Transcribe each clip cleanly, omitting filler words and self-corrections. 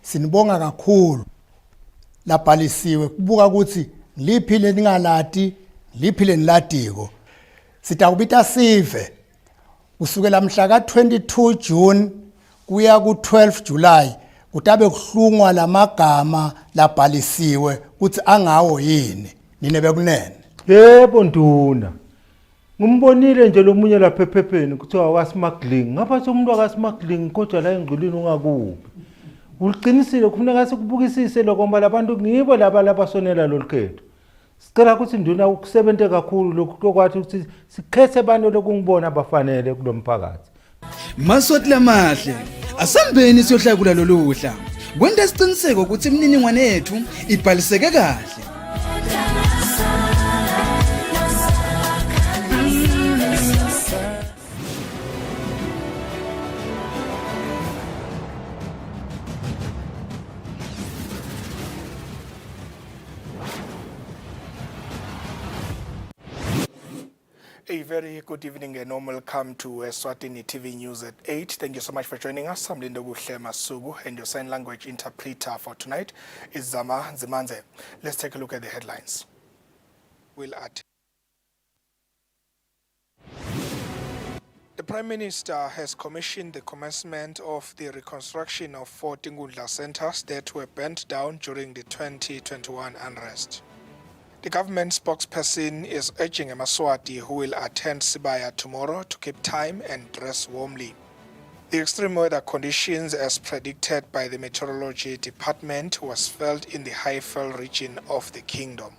sinibonga kakhulu labhalisiwe kubuka ukuthi liphile ningalati liphile niladiko sitakubita sive kusukela mhla ka 22 June kuya ku 12 July kutabe kuhlungwa lamagama labhalisiwe ukuthi angawo yini nine bekunene. Yebo Nduna. Ngumbonile nje lomunye lapha ephepheni kuthiwa wasmuggling. Ngapha umuntu akasmuggling kodwa la engqulini ungakubi. Uliqinisile kufuneka sikubukisise lokho ngoba labantu ngibo laba labasonela lolukhetho. Sicela ukuthi Nduna ukusebenze kakhulu lokho kokwathi ukuthi sikhethe abantu lokungibona abafanele kulomphakathi. Maswati lamahle asambeni siyohlakula loluhla kwenta isiqiniseko ukuthi imininingwane yethu ibhaliseke kahle. A very good evening and welcome to Eswatini TV News at 8. Thank you so much for joining us. I'm Lindo Masugu and your sign language interpreter for tonight is Zama Zimanze. Let's take a look at the headlines. The Prime Minister has commissioned the commencement of the reconstruction of 4 Tingundla centers that were burnt down during the 2021 unrest. The government spokesperson is urging a Maswati who will attend Sibaya tomorrow to keep time and dress warmly. The extreme weather conditions as predicted by the Meteorology Department was felt in the Highveld region of the kingdom.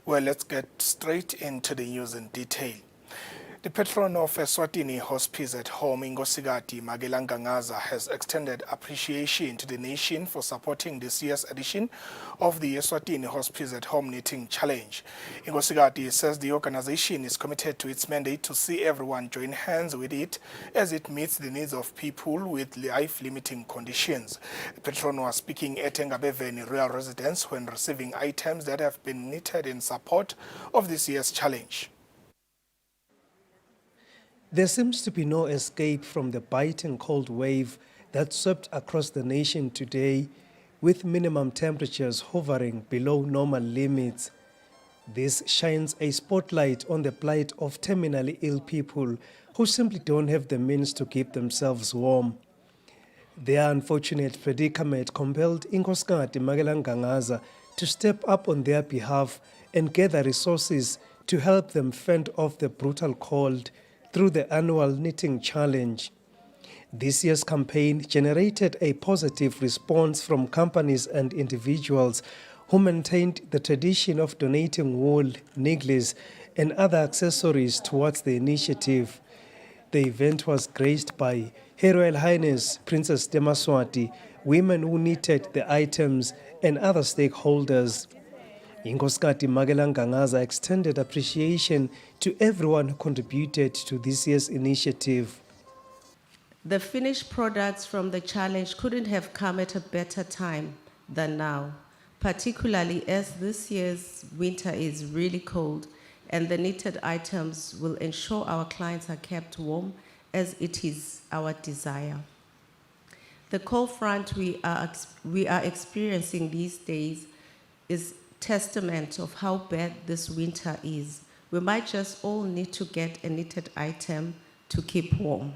Well, let's get straight into the news in detail. The patron of Eswatini Hospice at home, Ngosigati Magelangangaza, has extended appreciation to the nation for supporting this year's edition of the Eswatini Hospice at Home Knitting Challenge. Ngosigati says the organization is committed to its mandate to see everyone join hands with it as it meets the needs of people with life-limiting conditions. The patron was speaking at Ngabeveni Royal Residence when receiving items that have been knitted in support of this year's challenge. There seems to be no escape from the biting cold wave that swept across the nation today, with minimum temperatures hovering below normal limits. This shines a spotlight on the plight of terminally ill people who simply don't have the means to keep themselves warm. Their unfortunate predicament compelled Inkosingati Magelangangaza to step up on their behalf and gather resources to help them fend off the brutal cold through the annual knitting challenge. This year's campaign generated a positive response from companies and individuals who maintained the tradition of donating wool, needles, and other accessories towards the initiative. The event was graced by Her Royal Highness Princess Demaswati, women who knitted the items, and other stakeholders. Inkosingati Magelangangaza extended appreciation to everyone who contributed to this year's initiative. The finished products from the challenge couldn't have come at a better time than now, particularly as this year's winter is really cold and the knitted items will ensure our clients are kept warm as it is our desire. The cold front we are experiencing these days is testament of how bad this winter is. We might just all need to get a knitted item to keep warm.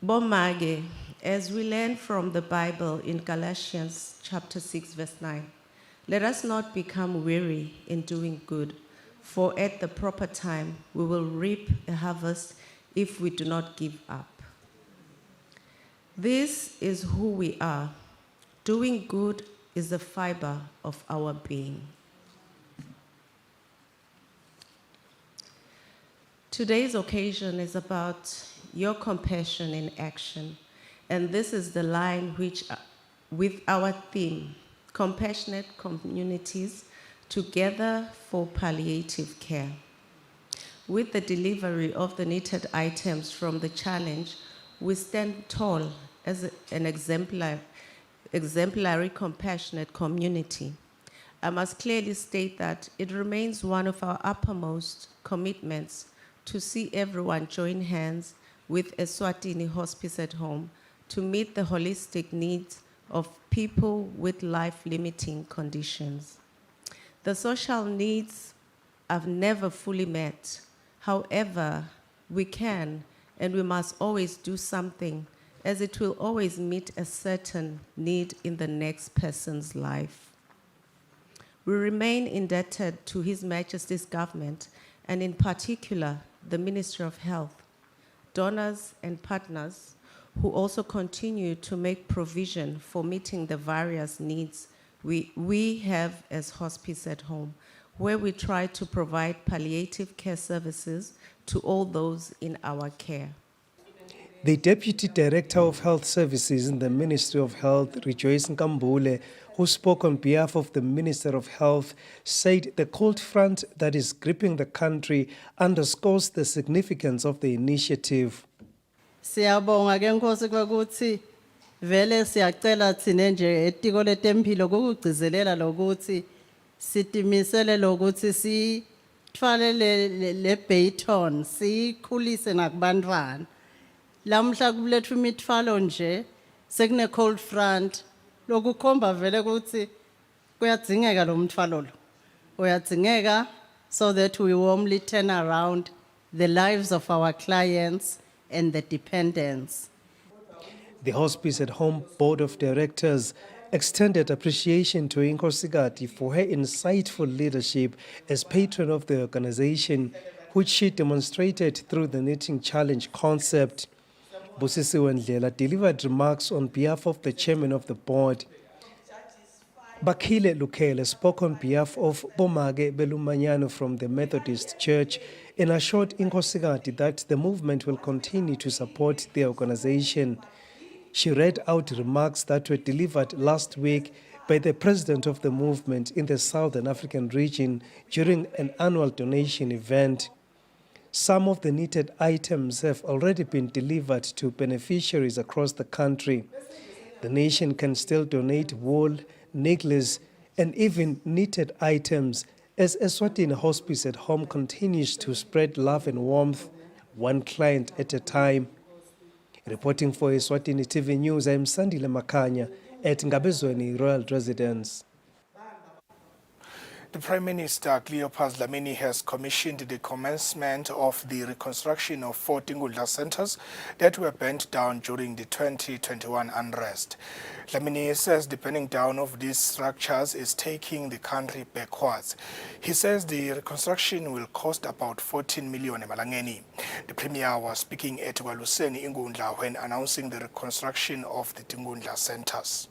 Bomage, as we learn from the Bible in Galatians chapter 6 verse 9, let us not become weary in doing good, for at the proper time we will reap a harvest if we do not give up. This is who we are. Doing good is the fiber of our being. Today's occasion is about your compassion in action, and this is the line which, with our theme, Compassionate Communities Together for Palliative Care. With the delivery of the knitted items from the challenge, we stand tall as an exemplary, compassionate community. I must clearly state that it remains one of our uppermost commitments to see everyone join hands with Eswatini Hospice at Home to meet the holistic needs of people with life-limiting conditions. The social needs are never fully met. However, we can and we must always do something, as it will always meet a certain need in the next person's life. We remain indebted to His Majesty's government, and in particular, the Ministry of Health, donors and partners who also continue to make provision for meeting the various needs we have as Hospice at Home, where we try to provide palliative care services to all those in our care. The Deputy Director of Health Services in the Ministry of Health, Rejoice Nkambule, who spoke on behalf of the Minister of Health, said the cold front that is gripping the country underscores the significance of the initiative. Siyabonga ke Nkosi ukuthi vele siyacela thina nje etiko letempilo ukugcizelela lokuthi sitimisele lokuthi sithwale le baton sikhulise nakubantwana. Lamhla kulethu imithwalo nje sekune cold front lokukhomba vele ukuthi kuyadzingeka lo mthwalo lo. Uyadzingeka so that we warmly turn around the lives of our clients and the dependents. The Hospice at Home Board of Directors extended appreciation to Inkosikati for her insightful leadership as patron of the organization, which she demonstrated through the Knitting Challenge concept. Busisi Wendlela delivered remarks on behalf of the chairman of the board. Bakile Lukele spoke on behalf of Bomage Belumanyano from the Methodist Church and assured Inkosikati that the movement will continue to support the organization. She read out remarks that were delivered last week by the president of the movement in the Southern African region during an annual donation event. Some of the needed items have already been delivered to beneficiaries across the country. The nation can still donate wool, necklaces, and even knitted items as Eswatini Hospice at Home continues to spread love and warmth, one client at a time. Reporting for Eswatini TV News, I am Sandile Makanya at Ngabezweni Royal Residence. The Prime Minister, Cleopas Dlamini, has commissioned the commencement of the reconstruction of 4 Tingudla centers that were burnt down during the 2021 unrest. Dlamini says the burning down of these structures is taking the country backwards. He says the reconstruction will cost about 14 million emalangeni. The Premier was speaking at Waluseni Ingundla when announcing the reconstruction of the Tingudla centers.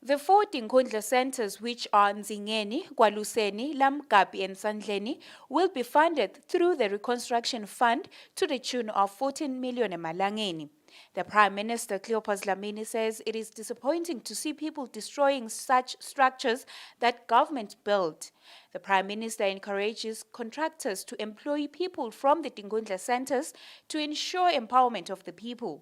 The 4 Tinkundla centers, which are Nzingeni, Kwaluseni, Lamgabi and Sandleni, will be funded through the Reconstruction Fund to the tune of 14 million emalangeni. The Prime Minister, Cleopas Dlamini, says it is disappointing to see people destroying such structures that government built. The Prime Minister encourages contractors to employ people from the Tinkundla centers to ensure empowerment of the people.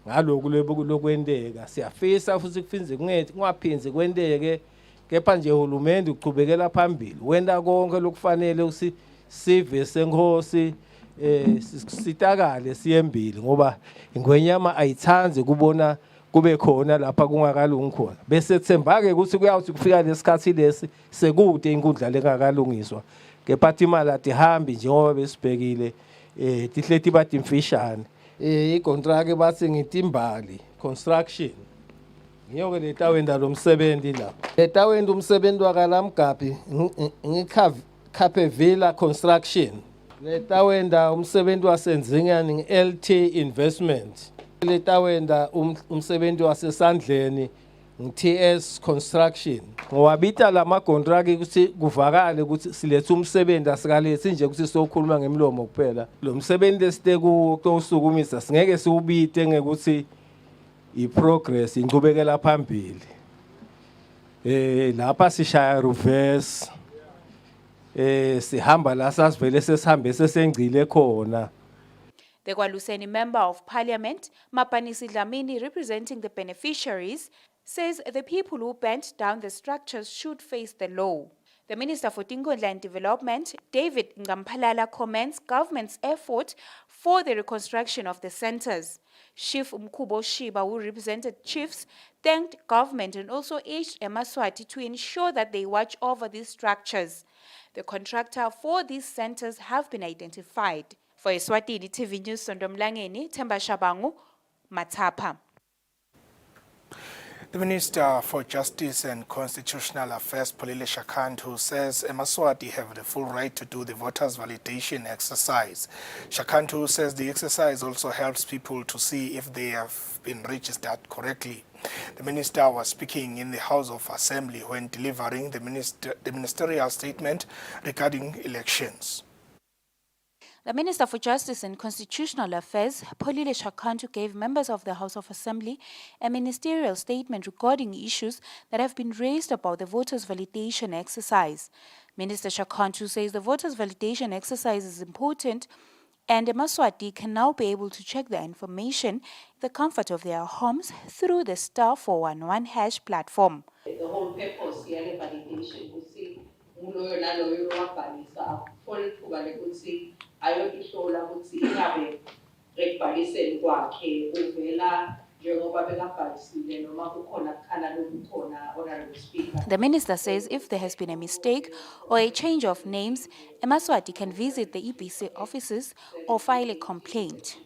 Ngalokhu lokwendeka siyafisa futhi kufinze kungaphinzi kwendeke kepha nje uhulumende uqhubekela phambili wenda konke lokufanele usive senkosi sitakale siyembili ngoba ingwenyama ayithanze kubona kube khona lapha kungakalungi khona bese thembake ukuthi kuyawuthi kufika lesikhathi lesi sekude inkundla lengakalungiswa kepha imali atihambi njengoba besibhekile tihleti batimfishane ikontrakt bathi ngitimbali construction ngiyoke letawenda lo msebenzi la letawenda umsebenzi wakalamgabi ngikhaphe villa construction letawenda umsebenzi wasenzingani LT investment letawenda umsebenzi wasesandleni TS construction ngowabita lama contract ukuthi kuvakale ukuthi silethe umsebenzi asikalethi nje ukuthi sokhuluma ngemlomo kuphela lo msebenzi lesiteku kosukumisa singeke siubite ngekuthi iprogress inqhubekela phambili lapha sishaya reverse sihamba la sasivele sesihambe sesengcile khona. The Kwaluseni Member of Parliament, Mapanisi Dlamini, representing the beneficiaries, says the people who burnt down the structures should face the law. The Minister for Tingodla and Development, David Ngamphalala, commends government's effort for the reconstruction of the centers. Chief Mkubo Shiba, who represented chiefs, thanked government and also urged Eswatini to ensure that they watch over these structures. The contractor for these centers have been identified. For Eswatini TV News, Sondomlangeni, Themba Shabangu, Matapa. The Minister for Justice and Constitutional Affairs, Polile Shakantu, says Eswatini have the full right to do the voters' validation exercise. Shakantu says the exercise also helps people to see if they have been registered correctly. The minister was speaking in the House of Assembly when delivering the ministerial statement regarding elections. The Minister for Justice and Constitutional Affairs, Polile Shakantu, gave members of the House of Assembly a ministerial statement regarding issues that have been raised about the voters' validation exercise. Minister Shakantu says the voters' validation exercise is important and Eswatini can now be able to check their information in the comfort of their homes through the *411# platform. The whole purpose here of validation ukuthi uloyo naloyo wabhalisa akuthola ithuba lokuthi ayokuhlola ukuthi ingabe ekubhaliseni kwakhe uvela njengoba bekabhalisile noma kukhona kukhala lokukhona honorable speaker. The minister says if there has been a mistake or a change of names, Eswatini can visit the EBC offices or file a complaint.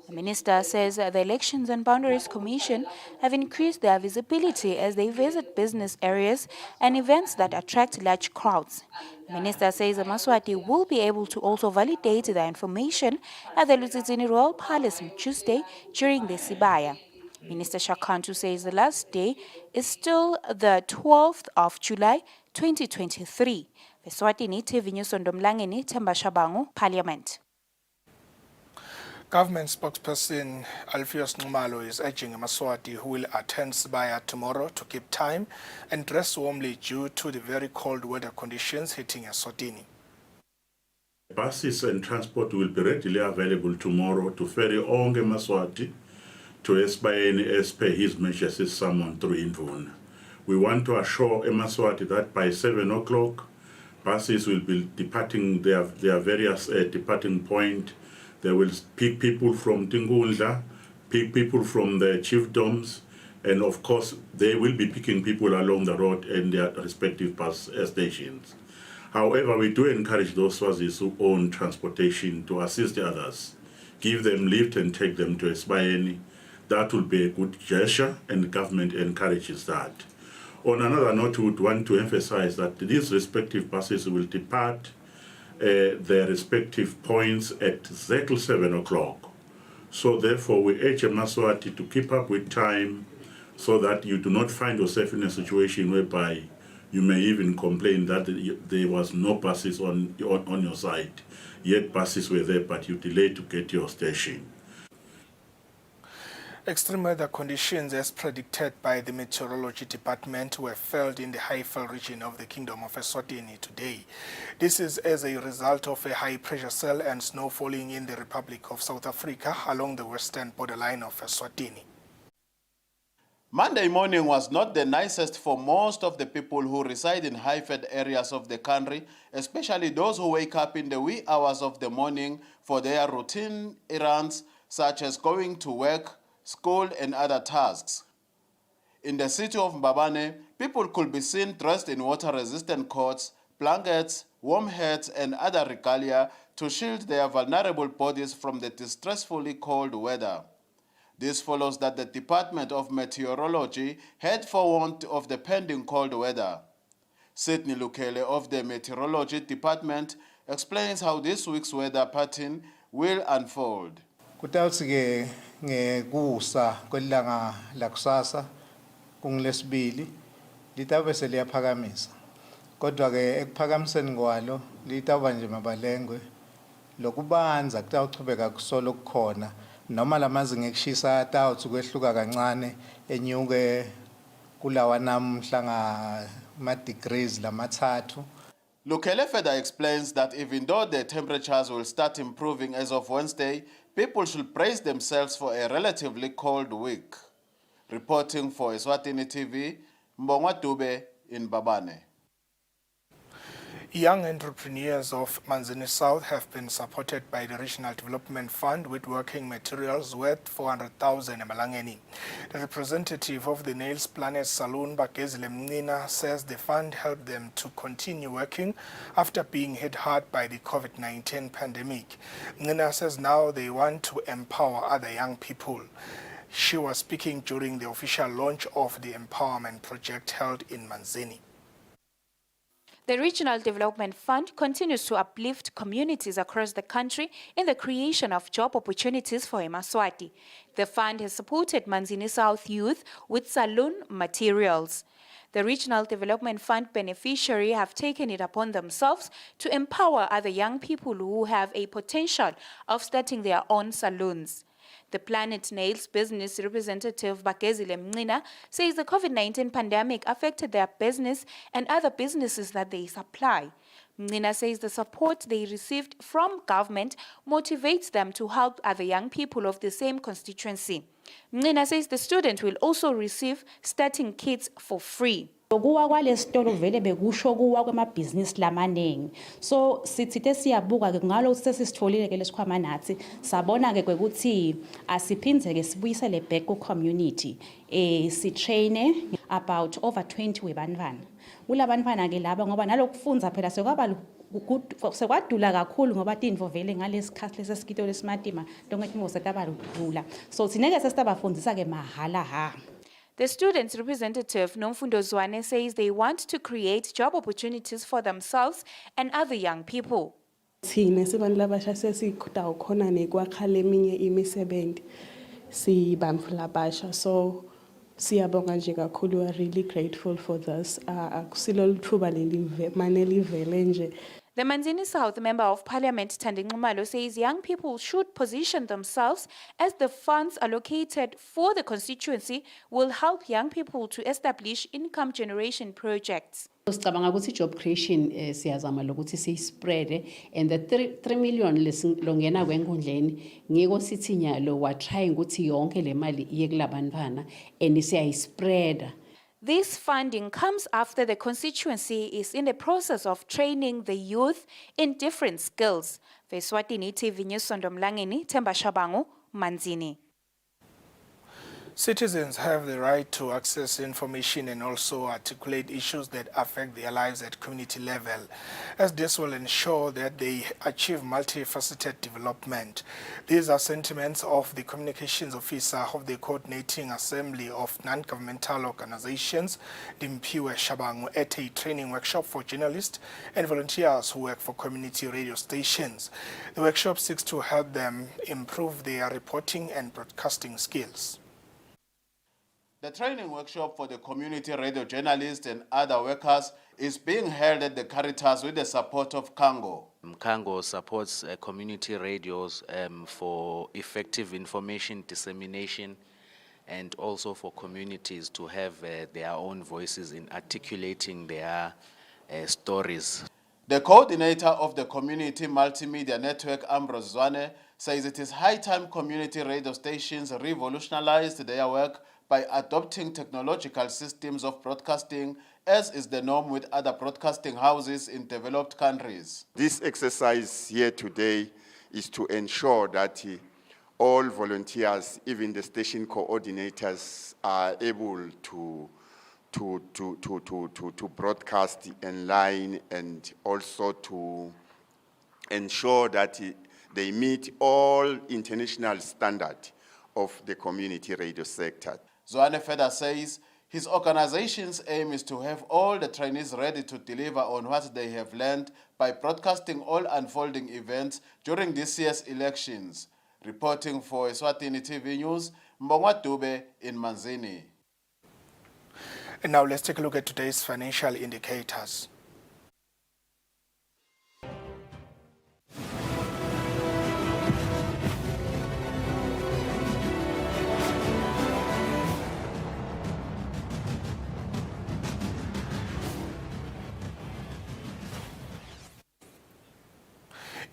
The minister says the Elections and Boundaries Commission have increased their visibility as they visit business areas and events that attract large crowds. The minister says Eswatini will be able to also validate their information at the Eswatini Royal Palace on Tuesday during the Sibaya. Minister Shakantu says the last day is still the 12th of July 2023. Eswatini TV News Sondomlangeni, Themba Shabangu, Parliament. Government spokesperson Alpheus Nxumalo is urging Eswatini who will attend Sibaya tomorrow to keep time and dress warmly due to the very cold weather conditions hitting Eswatini. Buses and transport will be readily available tomorrow to ferry onke Eswatini to Eswatini as per his Majesty's summon through Induna. We want to assure Eswatini that by 7 o'clock, buses will be departing their various departing point. They will pick people from Tingodla, pick people from the chiefdoms, and of course, they will be picking people along the road and their respective bus stations. However, we do encourage those Swazis who own transportation to assist others, give them lift and take them to Eswatini. That will be a good gesture, and the government encourages that. On another note, we would want to emphasize that these respective buses will depart their respective points at exactly 7 o'clock. So therefore, we urge Eswatini to keep up with time so that you do not find yourself in a situation whereby you may even complain that there was no buses on your side. Yet buses were there, but you delayed to get your station. Extreme weather conditions, as predicted by the Meteorology Department, were felt in the Haifel region of the Kingdom of Eswatini today. This is as a result of a high-pressure cell and snow falling in the Republic of South Africa along the western borderline of Eswatini. Monday morning was not the nicest for most of the people who reside in high-fed areas of the country, especially those who wake up in the wee hours of the morning for their routine errands, such as going to work, school, and other tasks. In the city of Mbabane, people could be seen dressed in water-resistant coats, blankets, warm hats, and other regalia to shield their vulnerable bodies from the distressfully cold weather. This follows that the Department of Meteorology had forewarned of the pending cold weather. Sydney Lukele of the Meteorology Department explains how this week's weather pattern will unfold. Kutawuthi-ke ngekusa kwelanga lakusasa kungilesibili litawube seliyaphakamisa. Kodwa-ke ekuphakamiseni kwalo litawuba nje mabalengwe lokubanza kutawuchubeka kusolo kukhona noma lamazinga ekushisa atawuthi kwehluka kancane enyuke kulawa namhla ngama-degrees lamathathu. Lukele further explains that even though the temperatures will start improving as of Wednesday, people should brace themselves for a relatively cold week. Reporting for Eswatini TV, Mbongwa Dube in Babane. Young entrepreneurs of Manzini South have been supported by the Regional Development Fund with working materials worth 400,000 emalangeni. The representative of the Nails Planet Saloon, Bagezile Mnina, says the fund helped them to continue working after being hit hard by the COVID-19 pandemic. Mnina says now they want to empower other young people. She was speaking during the official launch of the empowerment project held in Manzini. The Regional Development Fund continues to uplift communities across the country in the creation of job opportunities for eMaswati. The fund has supported Manzini South youth with saloon materials. The Regional Development Fund beneficiaries have taken it upon themselves to empower other young people who have a potential of starting their own saloons. The Planet Nails business representative Bagezile Mnina says the COVID-19 pandemic affected their business and other businesses that they supply. Mnina says the support they received from government motivates them to help other young people of the same constituency. Mnina says the student will also receive starting kits for free. Kuwa kwalesitolo vele bekusho kuwa kwamabhizinisi lamaningi so sithithe siyabuka ke ngalo ukuthi sesitfolile ke lesikhwama nathi sabona ke ukuthi asiphindze ke sibuyisele back ku community si train about over 20 webantwana kulabantwana ke laba ngoba nalokufunza phela sekwadula kakhulu ngoba tinvo vele ngalesikhathi lesesikito lesimatima donkethi mo setabalula so sineke sesitabafundisa ke mahala ha. The students' representative, Nomfundo Zwane, says they want to create job opportunities for themselves and other young people. Thina sibantu labasha sesikudawukhona nekwakha leminye imisebenzi sibamfula basha so siyabonga nje kakhulu, we are really grateful for this akusilo lithuba manelivele nje. The Manzini South Member of Parliament Thanding Nxumalo says young people should position themselves as the funds allocated for the constituency will help young people to establish income generation projects. Sicabanga ukuthi job creation siyazama lokuthi sispread and the 3 million longena kwenkundleni ngiko sithi nyalo wa trying ukuthi yonke le mali iye kulabantwana and siyayispread. This funding comes after the constituency is in the process of training the youth in different skills. Eswatini TV News Sondomlangeni, Themba Shabangu, Manzini. Citizens have the right to access information and also articulate issues that affect their lives at community level, as this will ensure that they achieve multifaceted development. These are sentiments of the Communications Officer of the Coordinating Assembly of Non-Governmental Organizations, Dimpiwe Shabangu, at a training workshop for journalists and volunteers who work for community radio stations. The workshop seeks to help them improve their reporting and broadcasting skills. The training workshop for the community radio journalists and other workers is being held at the Caritas with the support of Kango. Kango supports community radios for effective information dissemination and also for communities to have their own voices in articulating their stories. The coordinator of the Community Multimedia Network, Ambrose Zwane, says it is high time community radio stations revolutionized their work by adopting technological systems of broadcasting, as is the norm with other broadcasting houses in developed countries. This exercise here today is to ensure that all volunteers, even the station coordinators, are able to broadcast online and also to ensure that they meet all international standards of the community radio sector. Zwane further says his organization's aim is to have all the trainees ready to deliver on what they have learned by broadcasting all unfolding events during this year's elections. Reporting for Eswatini TV News, Mbongwa Dube in Manzini. And now let's take a look at today's financial indicators.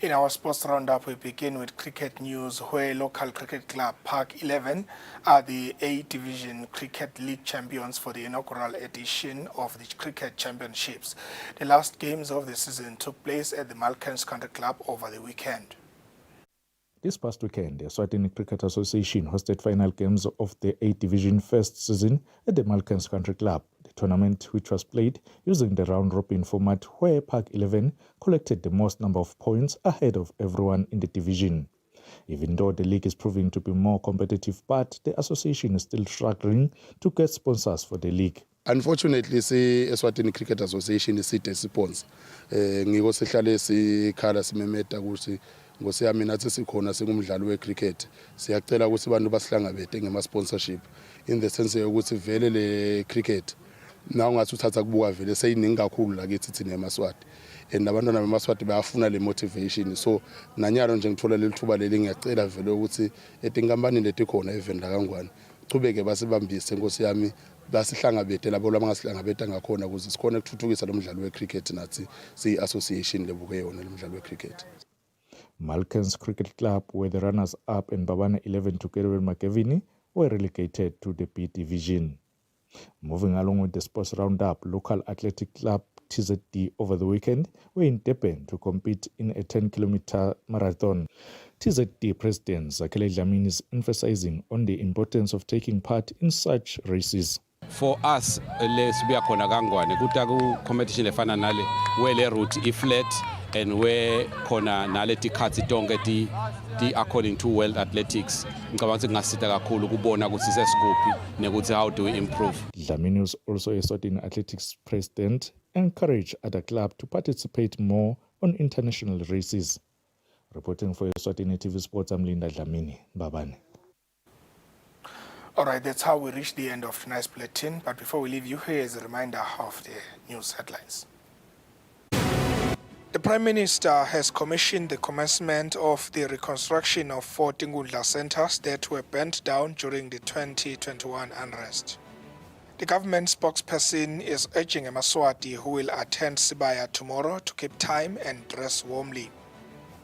In our sports roundup, we begin with cricket news, where local cricket club Park 11 are the A Division Cricket League champions for the inaugural edition of the Cricket Championships. The last games of the season took place at the Malkans Country Club over the weekend. This past weekend, the Eswatini Cricket Association hosted final games of the A Division first season at the Malkans Country Club. The tournament, which was played using the round-robin format, where Park 11 collected the most number of points ahead of everyone in the division. Even though the league is proving to be more competitive, but the association is still struggling to get sponsors for the league. Unfortunately, the Eswatini Cricket Association is a sponsor. Ngiko sihlale sikhala simemeta ukuthi ngosiyami nathi sikhona singumdlalo wecricket. Siyacela ukuthi abantu basihlangabete ngema sponsorship in the sense yokuthi vele le cricket na ungathi uthatha kubuka vele seyiningi kakhulu la kithi thina eMaswati. And abantwana beMaswati bayafuna le motivation. So nanyalo nje ngithola leli thuba leli ngiyacela vele ukuthi etinkampani leti khona evenda kangwane chubeke basibambise nkosiyami basihlangabete labo labangasihlangabeta ngakhona ukuze sikhona ukuthuthukisa lo mdlalo wecricket nathi si-association lebuke yona lo mdlalo wecricket. Malkans Cricket Club were the runners-up and Babana 11 together with Makevini were relegated to the B Division. Moving along with the sports roundup, local athletic club TZD over the weekend were in Durban to compete in a 10-kilometer marathon. TZD President Zakele Dlamini is emphasizing on the importance of taking part in such races. For us, le Sibaya khona kangwane kuta competition lefana nale where le route is flat and where khona nale tikhatsi tonke ti according to World Athletics. Ngicabanga ukuthi kungasita kakhulu kubona ukuthi sesikuphi nekuthi how do we improve. Dlamini was also a Eswatini Athletics president, encouraged other clubs to participate more on international races. Reporting for Eswatini TV Sports, I'm Linda Dlamini, Babane. All right, that's how we reach the end of tonight's bulletin. But before we leave you, here is a reminder of the news headlines. The Prime Minister has commissioned the commencement of the reconstruction of 4 Tingundla centers that were burnt down during the 2021 unrest. The government spokesperson is urging a Maswati who will attend Sibaya tomorrow to keep time and dress warmly.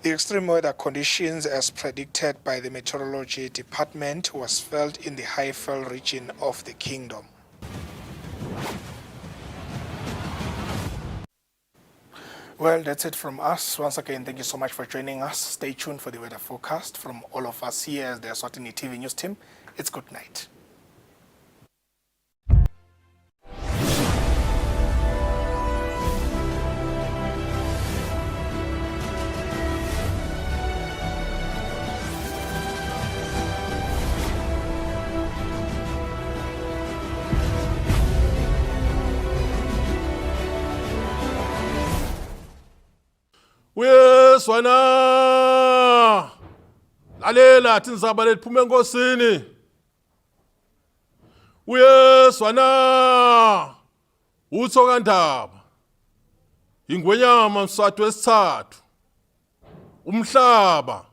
The extreme weather conditions, as predicted by the Meteorology Department, was felt in the Highveld region of the kingdom. Well, that's it from us. Once again, thank you so much for joining us. Stay tuned for the weather forecast. From all of us here as the Eswatini TV News team, it's good night. Uyeswana lalela thi nizaba liphume enkosini. Uyeswana uthoka ndaba ingwenyama mswati wesithathu. Umhlaba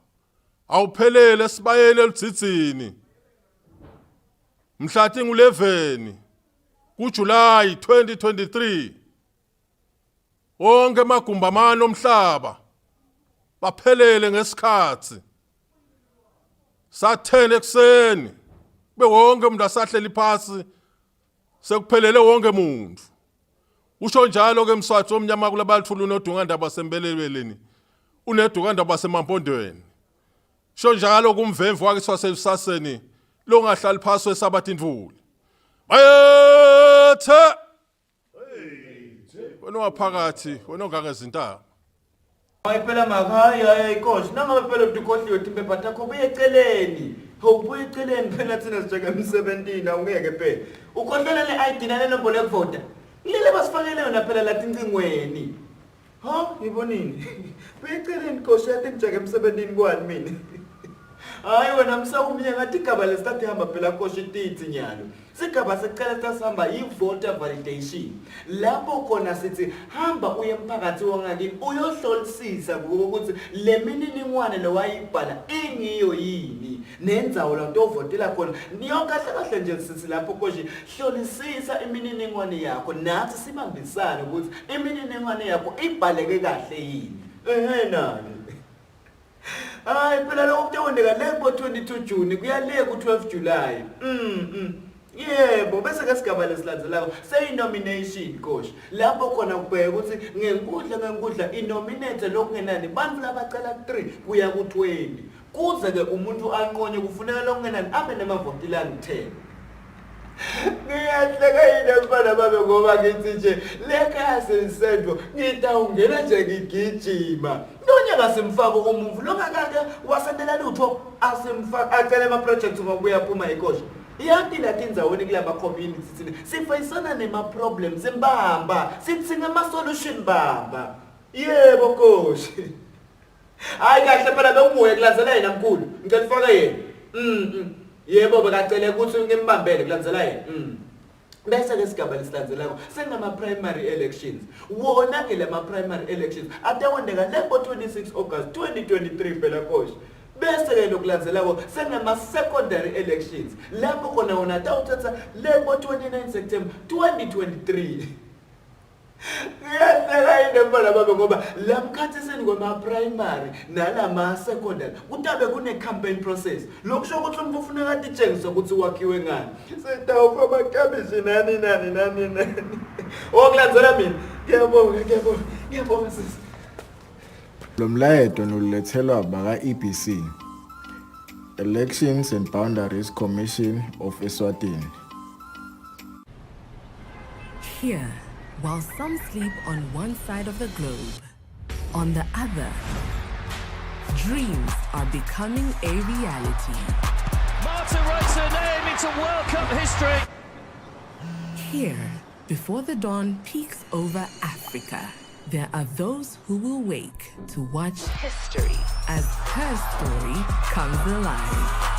awuphelele Sibayeni eludzitsini. Mhla tingu-11 kuJulayi 2023. Onke amagumbi amane omhlaba baphelele ngesikhathi sa-10 ekuseni bewonke umuntu asahleli phasi sekuphelele wonke umuntu. Usho njalo ke Mswati omnyama kulabalithulu unodungandaba sembelelweni unedungandaba semampondweni. Usho njalo kumvemvu wakhe swaselusaseni lo ngahlali phasi wesabatha imvula. Bayethe wena waphakathi wena ongangezintaba. Phela makhaya inkosi nangabe phela udukhohliwe timbe batakho buye eceleni. Awubuye eceleni phela thina sijeke emsebentini awungeke phela. Ukhohlela le ID nale nombolo yokuvota. Lele basifakele yona phela la tincingweni. Ha, ngibonini? Buye eceleni inkosi yathi ngijeke emsebentini kwani mina? Hayi wena msawumnye ngathi igaba lesithathu ihamba phela inkosi itithi nyalo. Sigaba secala sasihamba i-voter validation. Lapho khona sithi hamba uye emphakathi wangakini uyohlolisisa ukuthi le mininingwane lowayibhala ingiyo yini nendzawo la tovotela khona. Niyo kahle nje sithi lapho konje hlolisisa imininingwane yakho nathi sibambisane ukuthi imininingwane yakho ibhaleke kahle yini. Nani? Hayi phela lokho kutawondeka le ku 22 June kuya le ku 12 July. Yebo bese ke sigaba lesilandzelako nomination coach lapho khona kubheka ukuthi ngenkundla inominate lokungenani bantu labacela 3 kuya ku 20 kuze ke umuntu anqonye kufuneka lokungenani abe nemavoti lang 10. Ngiyahleka yini mfana babe ngoba ngithi nje lekhaya selisendvo ngitawungena nje ngigijima nonyaka simfaka umuntu lokakake wasendela lutho asimfaka acele ama projects ngokuya phuma ecoach. Yathi lathi indzaweni kulama communities thina sifayisana nema problems embamba sithi ngama solution bamba. Yebo coach. Hayi kahle phela benguye kulandzela yena mkhulu ngicela yena. Yebo bekacela ukuthi ngimbambele kulandzela yena. Bese ke sigaba lesilandzelako senama primary elections. Wona ke lama primary elections atawondeka lepo 26 August 2023 phela coach. Bese ke lokulandzelako senama secondary elections. Lapho khona wona atawuthatha lepo 29 September 2023. Ngiyahleka yini mfana babe ngoba lamkhathi senikwama primary nalama secondary kutabe kune campaign process lokusho ukuthi umuntu ufuneka atitshengise ukuthi wakhiwe ngani sitawufa amakabishi nani okulandzela mina ngiyabonga sisi. Lo mlayeto nolethelwa baka EBC Elections and Boundaries Commission of Eswatini. Here, while some sleep on one side of the globe, on the other, dreams are becoming a reality. Marta writes her name into World Cup history. Here, before the dawn peeks over Africa, there are those who will wake to watch history as her story comes alive.